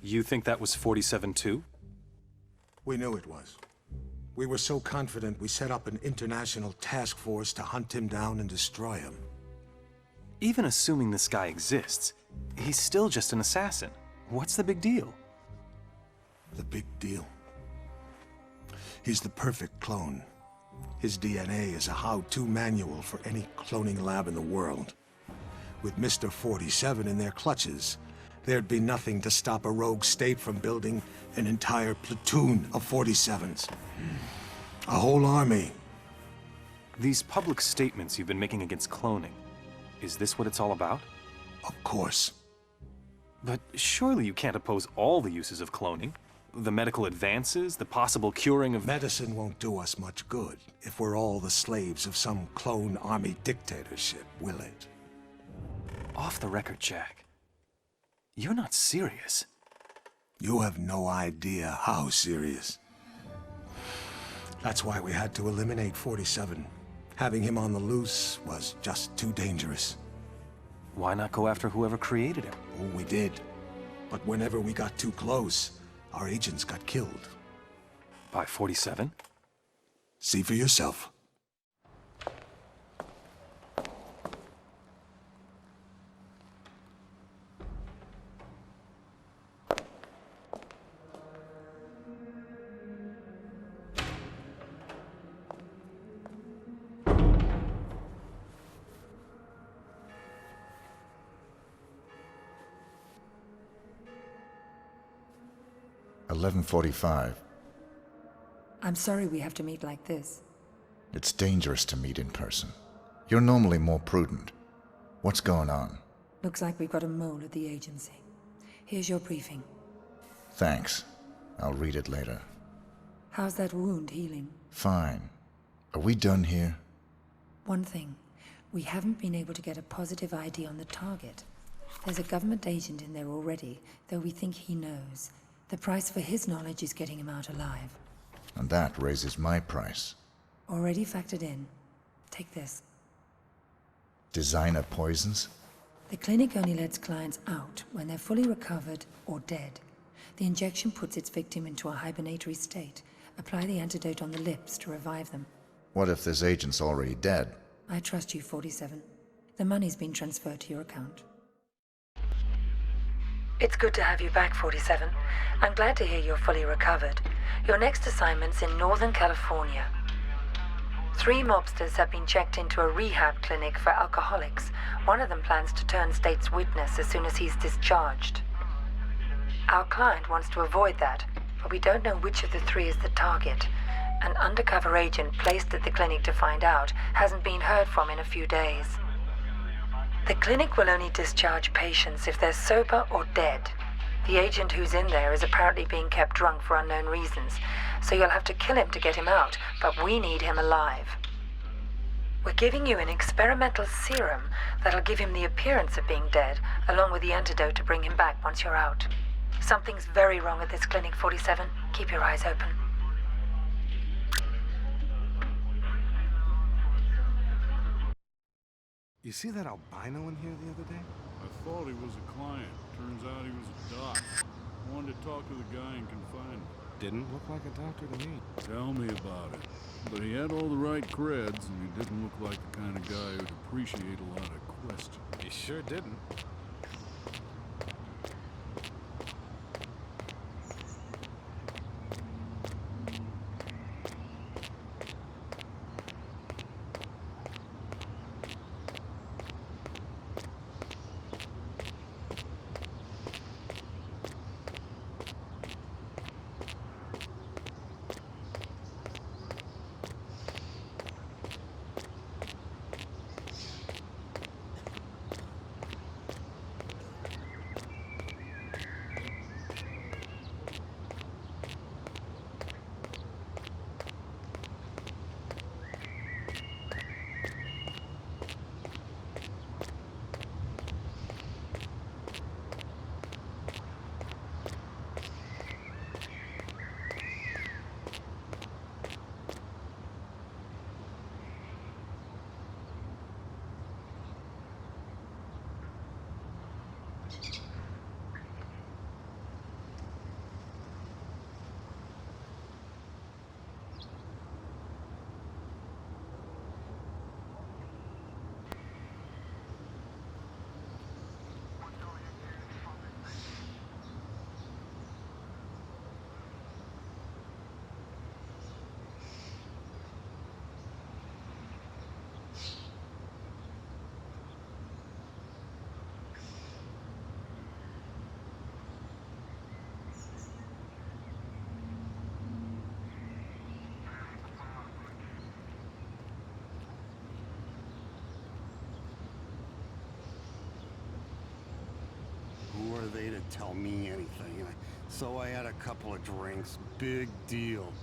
You think that was 47 too? We knew it was. We were so confident we set up an international task force to hunt him down and destroy him. Even assuming this guy exists, he's still just an assassin. What's the big deal? The big deal? He's the perfect clone. His DNA is a how-to manual for any cloning lab in the world. With Mr. 47 in their clutches, there'd be nothing to stop a rogue state from building an entire platoon of 47s. A whole army. These public statements you've been making against cloning, is this what it's all about? Of course. But surely you can't oppose all the uses of cloning. The medical advances, the possible curing of... Medicine won't do us much good if we're all the slaves of some clone army dictatorship, will it? Off the record, Jack. You're not serious. You have no idea how serious. That's why we had to eliminate 47. Having him on the loose was just too dangerous. Why not go after whoever created him? Oh, we did. But whenever we got too close, our agents got killed. By 47? See for yourself. $11:45. I'm sorry we have to meet like this. It's dangerous to meet in person. You're normally more prudent. What's going on? Looks like we've got a mole at the agency. Here's your briefing. Thanks. I'll read it later. How's that wound healing? Fine. Are we done here? One thing. We haven't been able to get a positive ID on the target. There's a government agent in there already, though we think he knows. The price for his knowledge is getting him out alive. And that raises my price. Already factored in. Take this. Designer poisons? The clinic only lets clients out when they're fully recovered or dead. The injection puts its victim into a hibernatory state. Apply the antidote on the lips to revive them. What if this agent's already dead? I trust you, 47. The money's been transferred to your account. It's good to have you back, 47. I'm glad to hear you're fully recovered. Your next assignment's in Northern California. 3 mobsters have been checked into a rehab clinic for alcoholics. One of them plans to turn state's witness as soon as he's discharged. Our client wants to avoid that, but we don't know which of the 3 is the target. An undercover agent placed at the clinic to find out hasn't been heard from in a few days. The clinic will only discharge patients if they're sober or dead. The agent who's in there is apparently being kept drunk for unknown reasons, so you'll have to kill him to get him out, but we need him alive. We're giving you an experimental serum that'll give him the appearance of being dead, along with the antidote to bring him back once you're out. Something's very wrong at this clinic, 47. Keep your eyes open. You see that albino in here the other day? I thought he was a client. Turns out he was a doc. Wanted to talk to the guy in confinement. Didn't look like a doctor to me. Tell me about it. But he had all the right creds, and he didn't look like the kind of guy who'd appreciate a lot of questions. He sure didn't. they to tell me anything. So I had a couple of drinks. Big deal.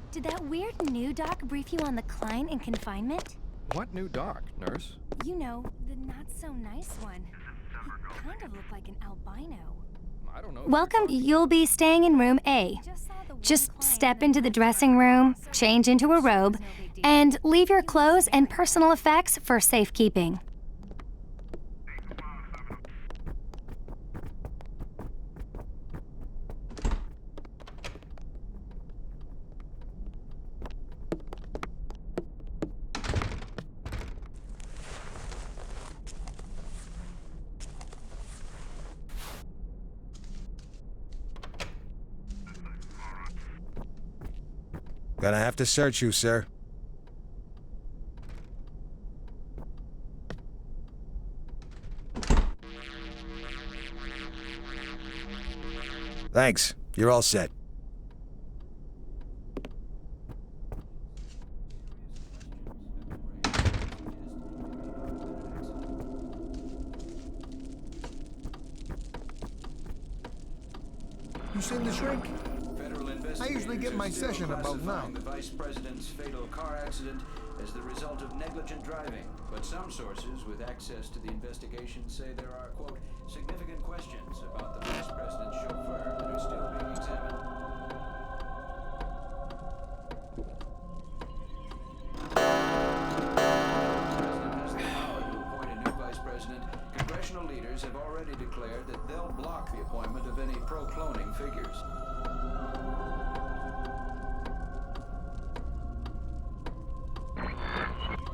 Did that weird new doc brief you on the client in confinement? What new doc, nurse? You know, the not-so-nice one. He kind of looked like an albino. I don't know. Welcome, you'll be staying in room A. Just step into the dressing room, change into a robe, and leave your clothes and personal effects for safekeeping. Gonna have to search you, sir. Thanks. You're all set. You seen the shrink? I usually get my session about now. The vice president's fatal car accident as the result of negligent driving, but some sources with access to the investigation say there are, quote, significant questions about the vice president's chauffeur that are still being examined. Congressional leaders have already declared that they'll block the appointment of any pro-cloning figures.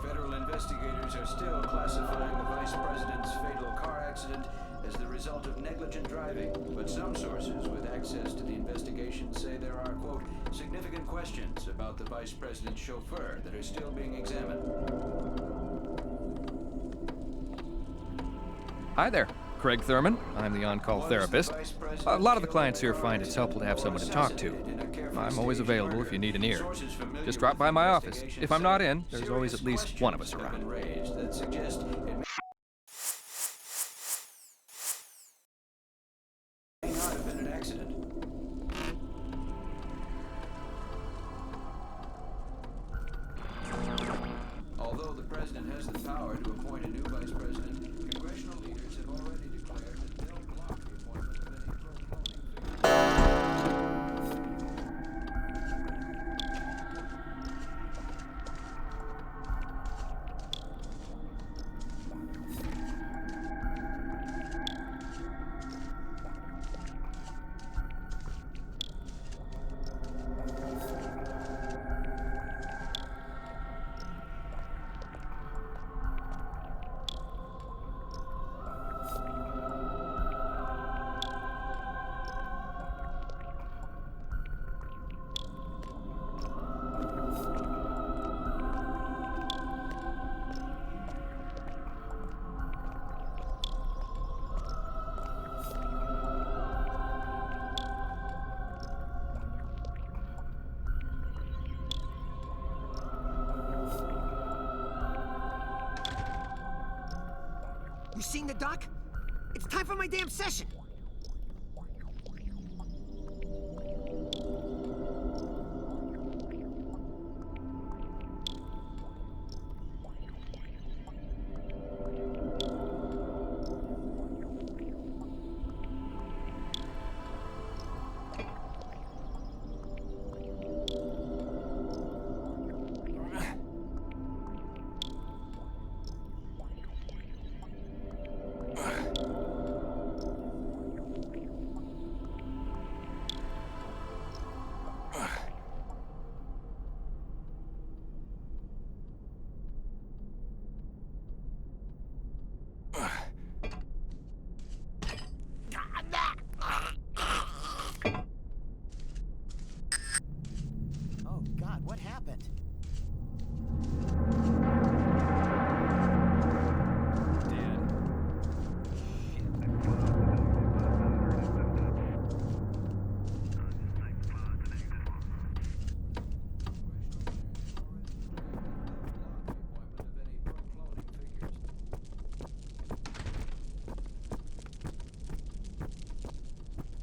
Federal investigators are still classifying the vice president's fatal car accident as the result of negligent driving, but some sources with access to the investigation say there are, quote, significant questions about the vice president's chauffeur that are still being examined. Hi there, Craig Thurman. I'm the on-call therapist. A lot of the clients here find it's helpful to have someone to talk to. I'm always available if you need an ear. Just drop by my office. If I'm not in, there's always at least one of us around. Although the president has the power to appoint a new vice president, congressional leaders have already declared that they'll block the appointment of any pro-cloning figure. You seen the doc? It's time for my damn session! Oh God, what happened?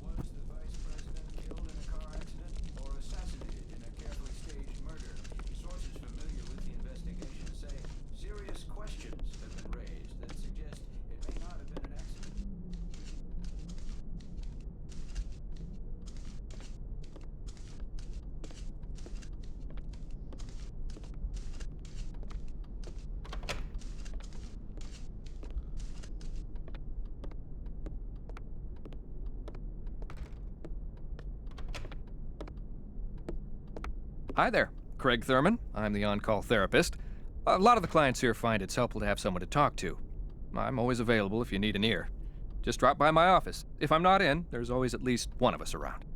Was the vice president killed in a car accident or assassinated in a carefully staged murder? Sources familiar with the investigation say serious questions have been raised that suggest it may not have been an accident. Hi there, Craig Thurman. I'm the on-call therapist. A lot of the clients here find it's helpful to have someone to talk to. I'm always available if you need an ear. Just drop by my office. If I'm not in, there's always at least one of us around.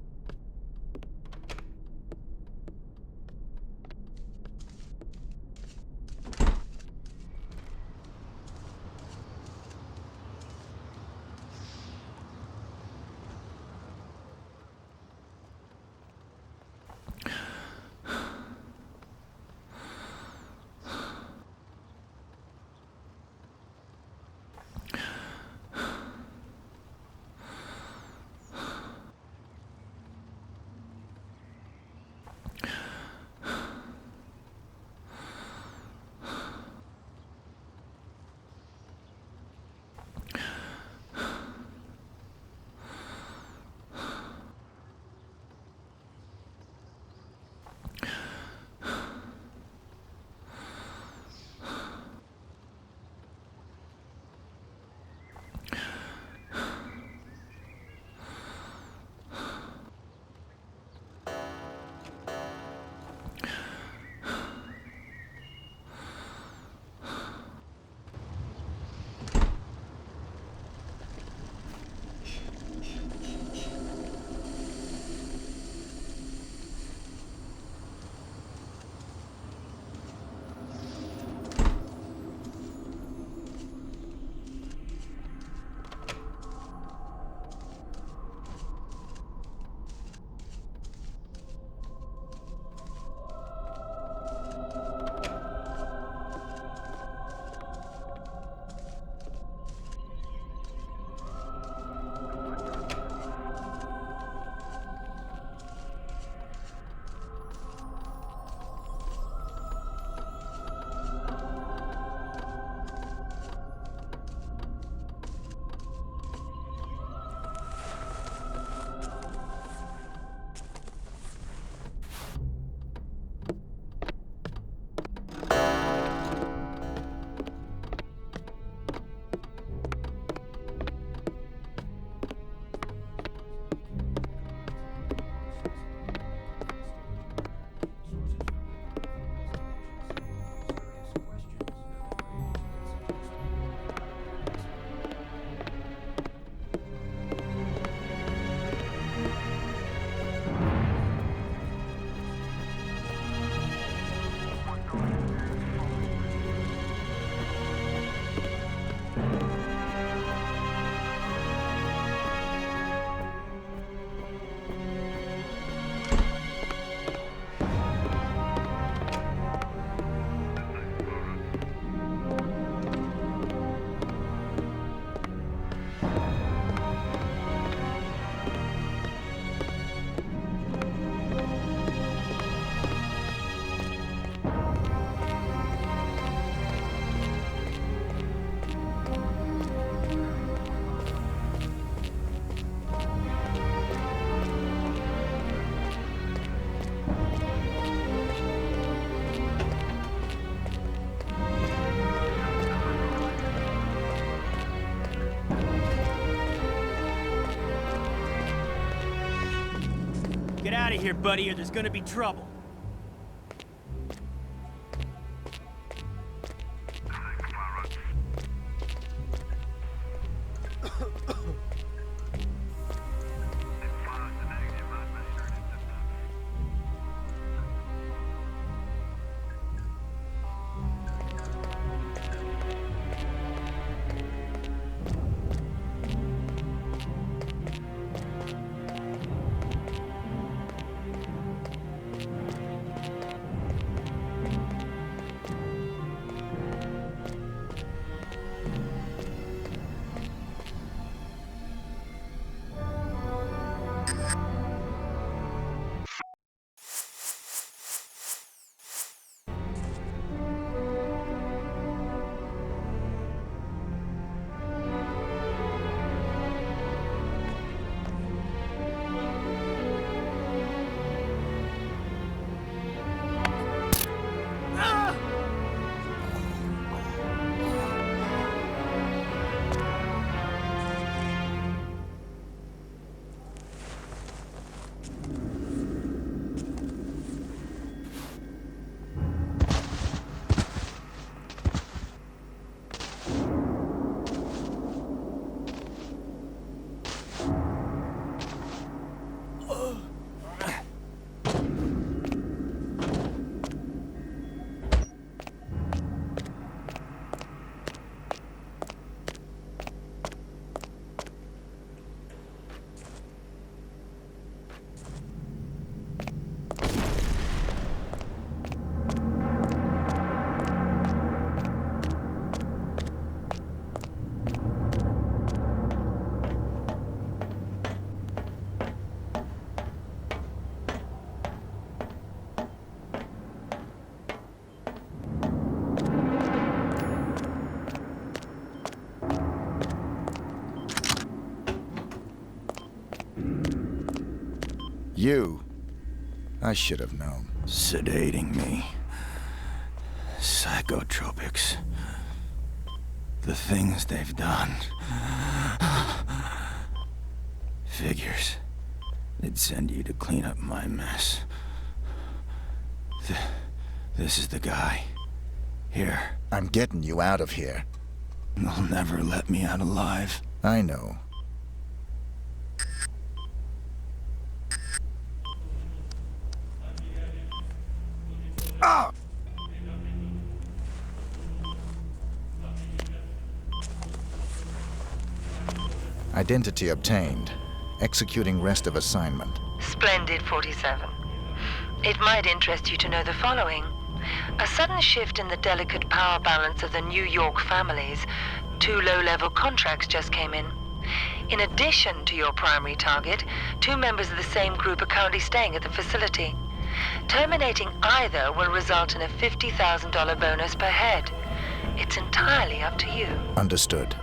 out of here, buddy, or there's gonna be trouble. You. I should have known. Sedating me. Psychotropics. The things they've done. Figures. They'd send you to clean up my mess. This is the guy. Here. I'm getting you out of here. They'll never let me out alive. I know. Ah! Identity obtained. Executing rest of assignment. Splendid, 47. It might interest you to know the following. A sudden shift in the delicate power balance of the New York families. 2 low-level contracts just came in. In addition to your primary target, 2 members of the same group are currently staying at the facility. Terminating either will result in a $50,000 bonus per head. It's entirely up to you. Understood.